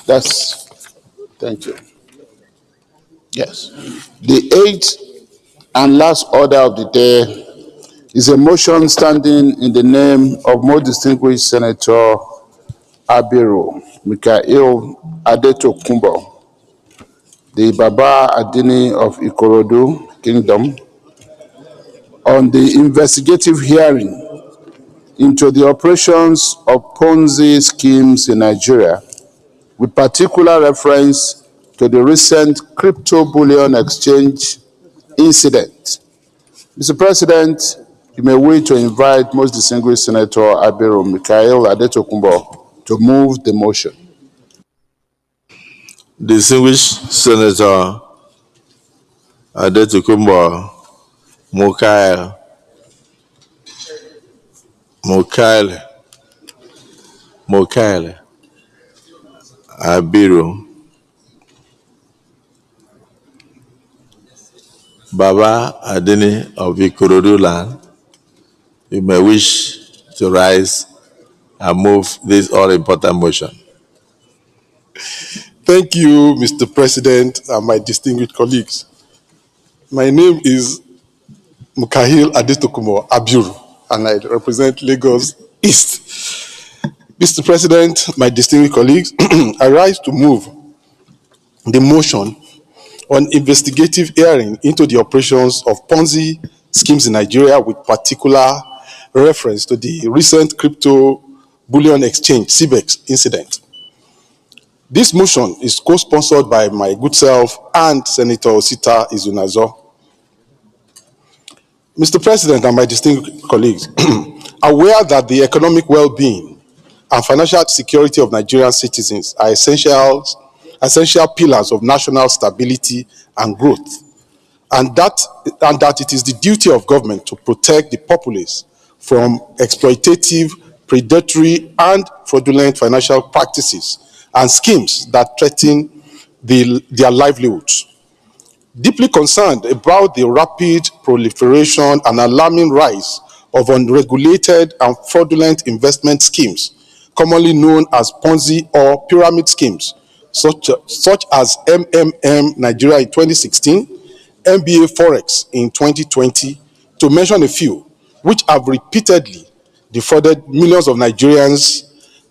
That's, thank you. Yes. The eighth and last order of the day is a motion standing in the name of most distinguished Senator Abiru Mikael Adetokunbo, the Baba Adini of Ikorodu Kingdom, on the investigative hearing into the operations of PONZI schemes in Nigeria, with particular reference to the recent crypto bullion exchange incident. Mr. President, you may wish to invite most distinguished Senator Abiru Mikael Adetokunbo to move the motion. Distinguished Senator Adetokunbo Mikael Abiru, Baba Adini of Ikorodu land, you may wish to rise and move this all-important motion. Thank you, Mr. President, and my distinguished colleagues. My name is Mukahil Adetokunbo Abiru, and I represent Lagos East. Mr. President, my distinguished colleagues, I rise to move the motion on investigative hearing into the operations of PONZI schemes in Nigeria, with particular reference to the recent crypto bullion exchange (CBEX) incident. This motion is co-sponsored by my good self and Senator Osita Izunazo. Mr. President and my distinguished colleagues, aware that the economic well-being and financial security of Nigerian citizens are essential pillars of national stability and growth, and that it is the duty of government to protect the populace from exploitative, predatory, and fraudulent financial practices and schemes that threaten their livelihoods. Deeply concerned about the rapid proliferation and alarming rise of unregulated and fraudulent investment schemes, commonly known as PONZI or pyramid schemes, such as MMM Nigeria in 2016, MBA Forex in 2020, to mention a few, which have repeatedly defrauded millions of Nigerians,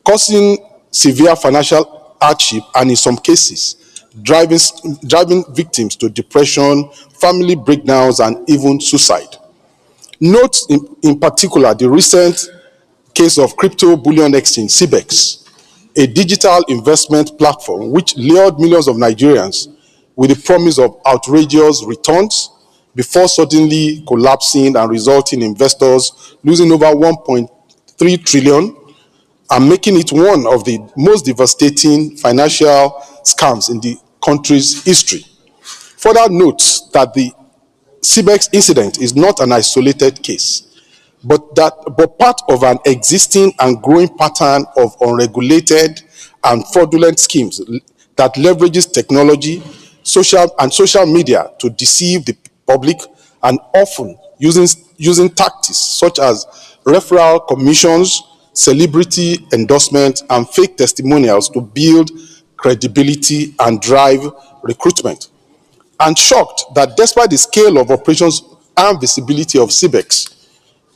causing severe financial hardship and, in some cases, driving victims to depression, family breakdowns, and even suicide. Note in particular the recent case of crypto bullion exchange (CBEX), a digital investment platform which lured millions of Nigerians with the promise of outrageous returns before suddenly collapsing and resulting in investors losing over 1.3 trillion and making it one of the most devastating financial scams in the country's history. Further notes that the CBEX incident is not an isolated case, but part of an existing and growing pattern of unregulated and fraudulent schemes that leverages technology, social media to deceive the public, and often using tactics such as referral commissions, celebrity endorsement, and fake testimonials to build credibility and drive recruitment. And shocked that despite the scale of operations and visibility of CBEX,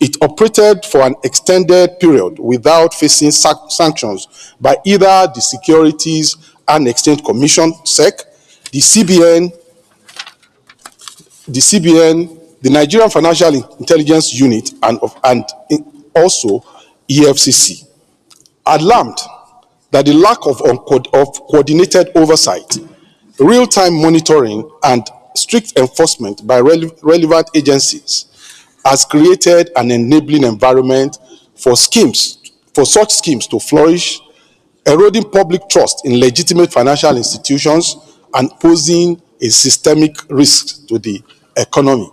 it operated for an extended period without facing sanctions by either the Securities and Exchange Commission (SEC), the CBN, the Nigerian Financial Intelligence Unit, and also EFCC. Alarmed that the lack of coordinated oversight, real-time monitoring, and strict enforcement by relevant agencies has created an enabling environment for such schemes to flourish, eroding public trust in legitimate financial institutions and posing a systemic risk to the economy.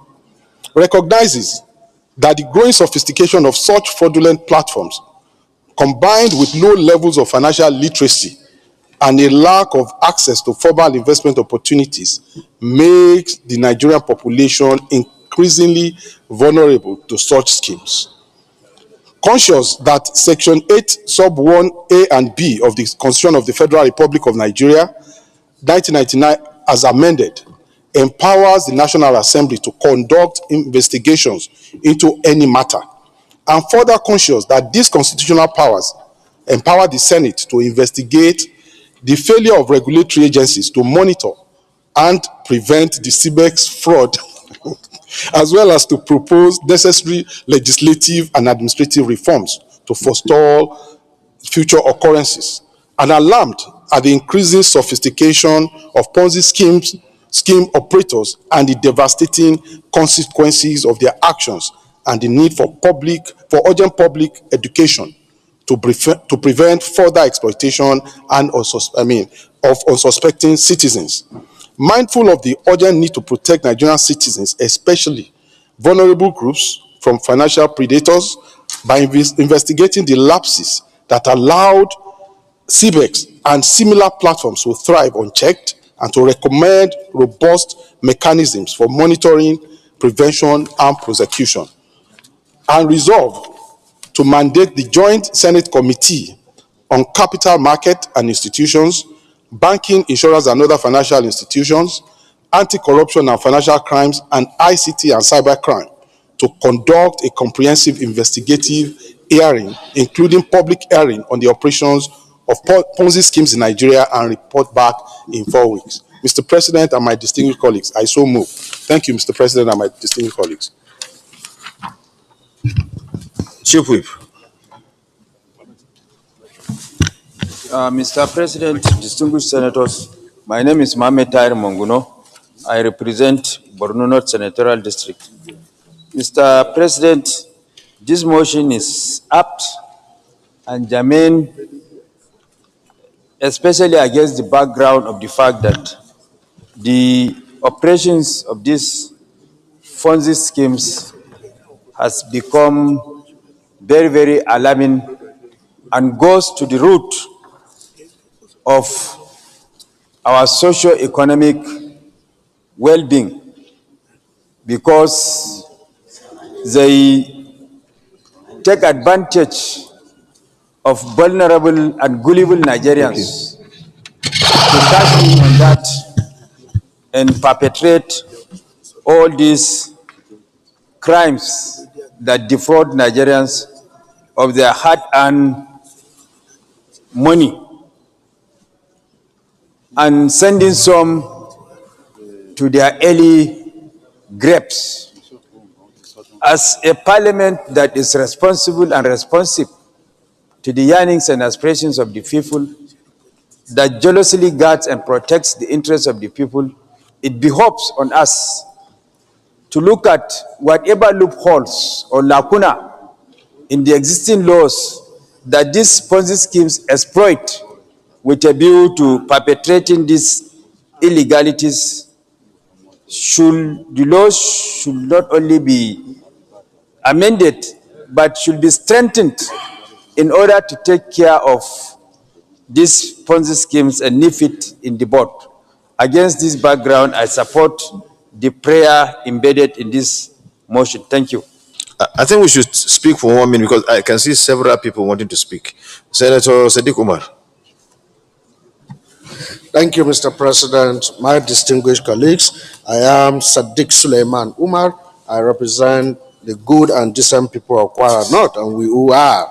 Recognizes that the growing sophistication of such fraudulent platforms, combined with low levels of financial literacy and a lack of access to formal investment opportunities, makes the Nigerian population increasingly vulnerable to such schemes. Conscious that Section 8, Sub 1A and B of the Constitution of the Federal Republic of Nigeria, 1999, as amended, empowers the National Assembly to conduct investigations into any matter, and further conscious that these constitutional powers empower the Senate to investigate the failure of regulatory agencies to monitor and prevent the CBEX fraud, as well as to propose necessary legislative and administrative reforms to forestall future occurrences, and alarmed at the increasing sophistication of PONZI scheme operators and the devastating consequences of their actions, and the need for urgent public education to prevent further exploitation and of unsuspecting citizens. Mindful of the urgent need to protect Nigerian citizens, especially vulnerable groups, from financial predators, by investigating the lapses that allowed CBEX and similar platforms to thrive unchecked, and to recommend robust mechanisms for monitoring, prevention, and prosecution. And resolve to mandate the Joint Senate Committee on Capital Market and Institutions, Banking, Insurance, and Other Financial Institutions, Anti-Corruption and Financial Crimes, and ICT and Cybercrime to conduct a comprehensive investigative hearing, including public hearing on the operations of PONZI schemes in Nigeria, and report back in 4 weeks. Mr. President and my distinguished colleagues, I so move. Thank you, Mr. President and my distinguished colleagues. Chief Whip. Mr. President, distinguished senators, my name is Mohamed Tahir Monguno. I represent Borno North Senatorial District. Mr. President, this motion is apt and germane, especially against the background of the fact that the operations of these PONZI schemes has become very, very alarming and goes to the root of our socio-economic well-being, because they take advantage of vulnerable and gullible Nigerians to cash in on that and perpetrate all these crimes that defraud Nigerians of their hard-earned money, and sending some to their early graves. As a parliament that is responsible and responsive to the yearnings and aspirations of the people, that jealously guards and protects the interests of the people, it behoves on us to look at whatever loopholes or lacuna in the existing laws that these PONZI schemes exploit with a view to perpetrating these illegalities. The laws should not only be amended, but should be strengthened in order to take care of these PONZI schemes and nip it in the bud. Against this background, I support the prayer embedded in this motion. Thank you. I think we should speak for 1 minute because I can see several people wanting to speak. Senator Sadiq Umar. Thank you, Mr. President. My distinguished colleagues, I am Sadiq Suleiman Umar. I represent the good and decent people of Kwara North, and we who are.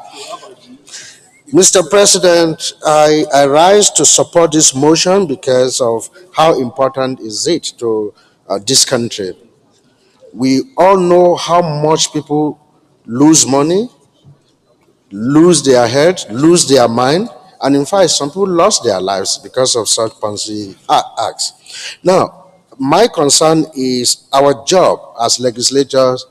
Mr. President, I rise to support this motion because of how important is it to this country. We all know how much people lose money, lose their head, lose their mind, and in fact, some people lost their lives because of such PONZI acts. Now, my concern is our job as legislators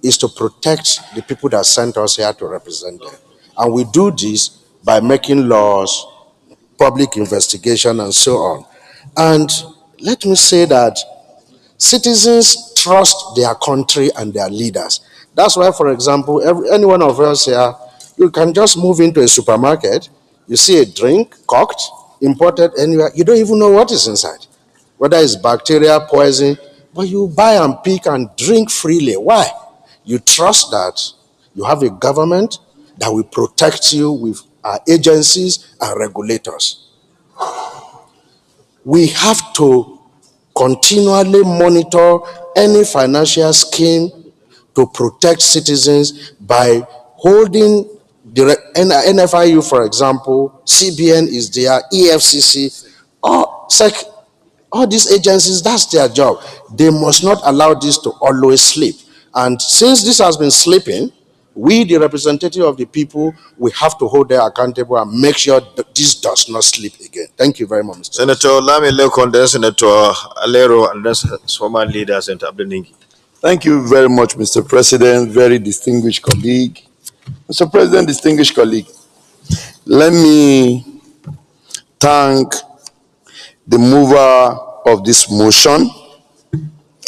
is to protect the people that sent us here to represent them. And we do this by making laws, public investigation, and so on. And let me say that citizens trust their country and their leaders. That's why, for example, any one of us here, you can just move into a supermarket, you see a drink, corked, imported anywhere, you don't even know what is inside, whether it's bacteria, poison, but you buy and pick and drink freely. Why? You trust that you have a government that will protect you with our agencies and regulators. We have to continually monitor any financial scheme to protect citizens by holding the NFIU, for example, CBN is there, EFCC, or SEC, all these agencies, that's their job. They must not allow this to always sleep. And since this has been sleeping, we, the representative of the people, we have to hold them accountable and make sure that this does not sleep again. Thank you very much, Mr. Senator Lami Lekonde, Senator Alero, and that's former leader, Senator Abdeningi. Thank you very much, Mr. President, very distinguished colleague. Mr. President, distinguished colleague, let me thank the mover of this motion.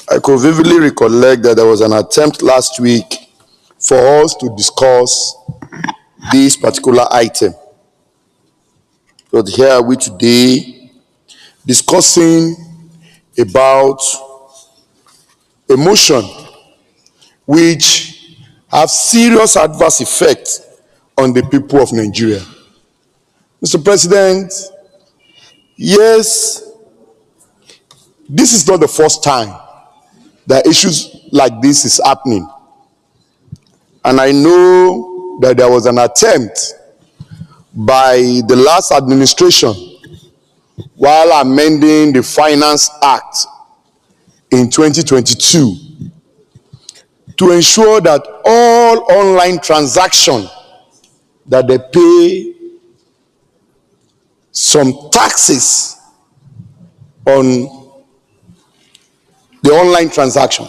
I could vividly recollect that there was an attempt last week for us to discuss this particular item. But here are we today discussing about a motion which have serious adverse effects on the people of Nigeria. Mr. President, yes, this is not the first time that issues like this is happening. And I know that there was an attempt by the last administration while amending the Finance Act in 2022 to ensure that all online transactions that they pay some taxes on the online transaction.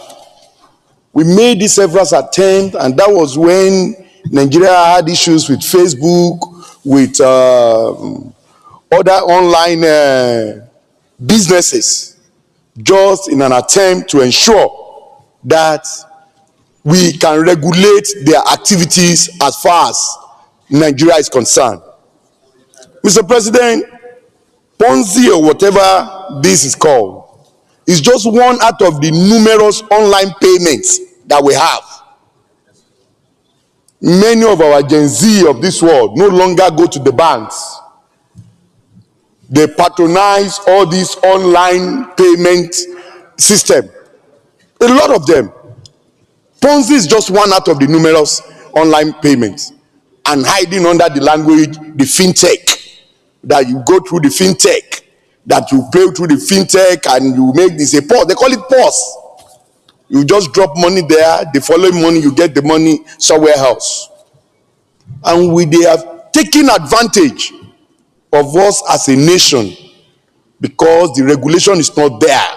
We made this several attempts, and that was when Nigeria had issues with Facebook, with other online businesses, just in an attempt to ensure that we can regulate their activities as far as Nigeria is concerned. Mr. President, PONZI or whatever this is called is just one out of the numerous online payments that we have. Many of our Gen Z of this world no longer go to the banks. They patronize all these online payment system. A lot of them. PONZI is just one out of the numerous online payments, and hiding under the language, the fintech, that you go through the fintech, that you pay through the fintech and you make this a pause. They call it pause. You just drop money there, the following money you get the money somewhere else. And they have taken advantage of us as a nation because the regulation is not there.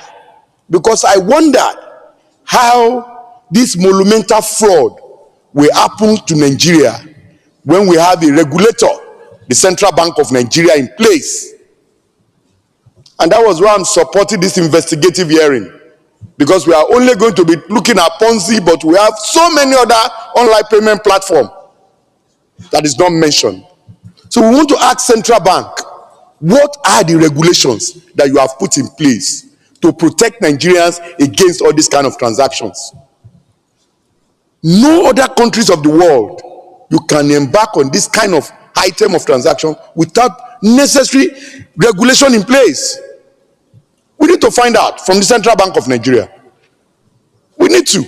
Because I wondered how this monumental fraud will happen to Nigeria when we have a regulator, the Central Bank of Nigeria, in place. And that was why I'm supporting this investigative hearing, because we are only going to be looking at PONZI, but we have so many other online payment platforms that is not mentioned. So we want to ask Central Bank, what are the regulations that you have put in place to protect Nigerians against all these kind of transactions? No other countries of the world you can embark on this kind of item of transaction without necessary regulation in place. We need to find out from the Central Bank of Nigeria. We need to.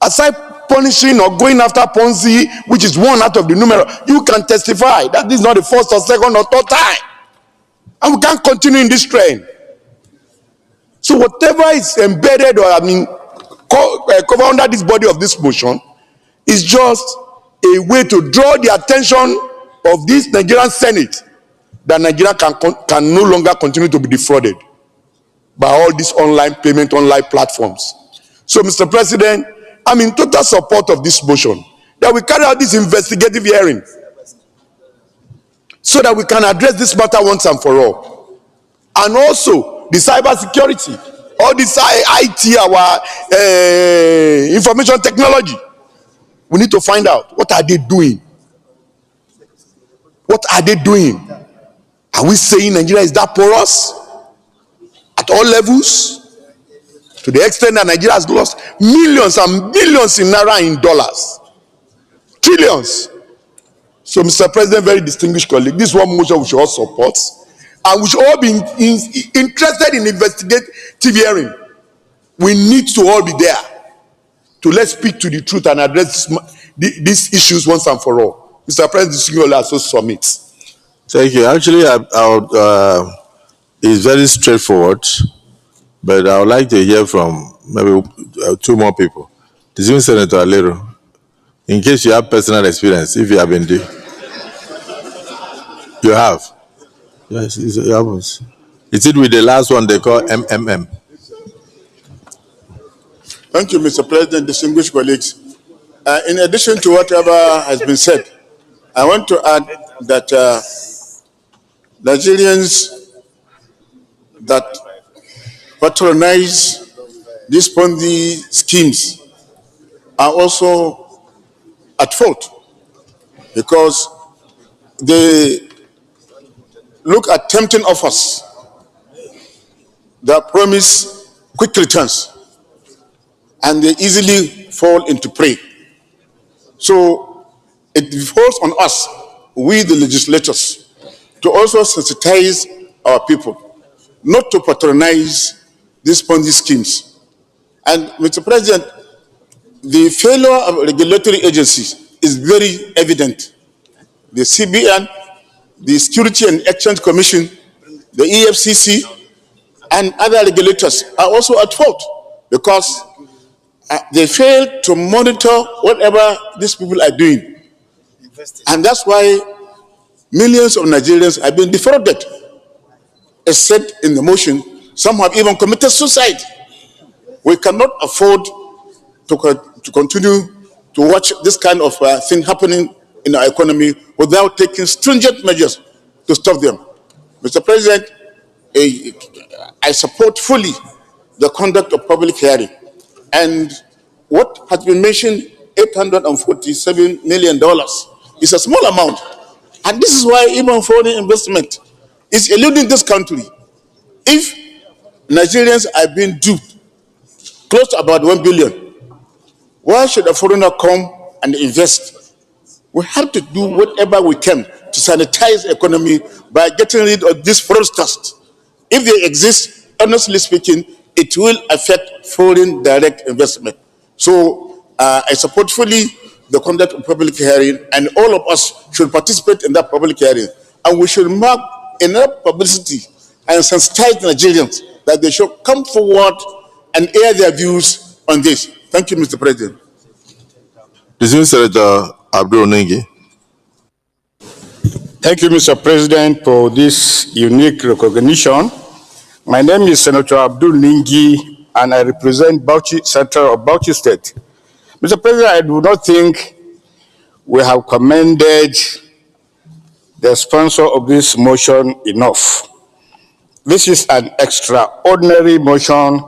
Aside punishing or going after PONZI, which is one out of the numerous, you can testify that this is not the first or second or third time. And we can't continue in this trend. So whatever is embedded or covered under this body of this motion is just a way to draw the attention of this Nigerian Senate that Nigeria can no longer continue to be defrauded by all these online payment, online platforms. So, Mr. President, I'm in total support of this motion, that we carry out this investigative hearing so that we can address this matter once and for all. And also, the cyber security, all this IT, our information technology, we need to find out, what are they doing? What are they doing? Are we saying Nigeria is that porous at all levels, to the extent that Nigeria has lost millions and billions in naira, in dollars, trillions? So, Mr. President, very distinguished colleague, this one motion we should all support, and we should all be interested in investigative hearing. We need to all be there to let's speak to the truth and address these issues once and for all. Mr. President, this will also submit. Thank you. Actually, it's very straightforward, but I would like to hear from maybe two more people. Distinguished Senator Alero, in case you have personal experience, if you have been doing. You have? Yes, it happens. Is it with the last one they call MMM? Thank you, Mr. President, distinguished colleagues. In addition to whatever has been said, I want to add that Nigerians that patronize these PONZI schemes are also at fault because they look at tempting offers that promise quick returns, and they easily fall into prey. So it falls on us, we the legislators, to also sensitize our people, not to patronize these PONZI schemes. And Mr. President, the failure of regulatory agencies is very evident. The CBN, the Security and Exchange Commission, the EFCC, and other regulators are also at fault because they fail to monitor whatever these people are doing. And that's why millions of Nigerians have been defrauded. As said in the motion, some have even committed suicide. We cannot afford to continue to watch this kind of thing happening in our economy without taking stringent measures to stop them. Mr. President, I support fully the conduct of public hearing. And what has been mentioned, $847 million, is a small amount. And this is why even foreign investment is eluding this country. If Nigerians are being duped close to about 1 billion, why should a foreigner come and invest? We have to do whatever we can to sanitize the economy by getting rid of these fraudsters. If they exist, honestly speaking, it will affect foreign direct investment. So I support fully the conduct of public hearing, and all of us should participate in that public hearing. And we should mark enough publicity and sensitize Nigerians that they should come forward and air their views on this. Thank you, Mr. President. Distinguished Senator Abdul Ningi. Thank you, Mr. President, for this unique recognition. My name is Senator Abdul Ningi, and I represent Bauchi Central of Bauchi State. Mr. President, I do not think we have commended the sponsor of this motion enough. This is an extraordinary motion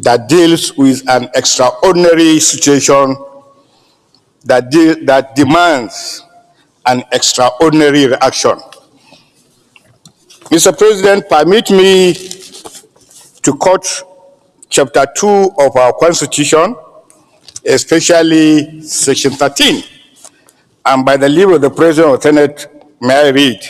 that deals with an extraordinary situation that demands an extraordinary reaction. Mr. President, permit me to quote Chapter 2 of our Constitution, especially Section 13. And by the leave of the President of the Senate, may I read?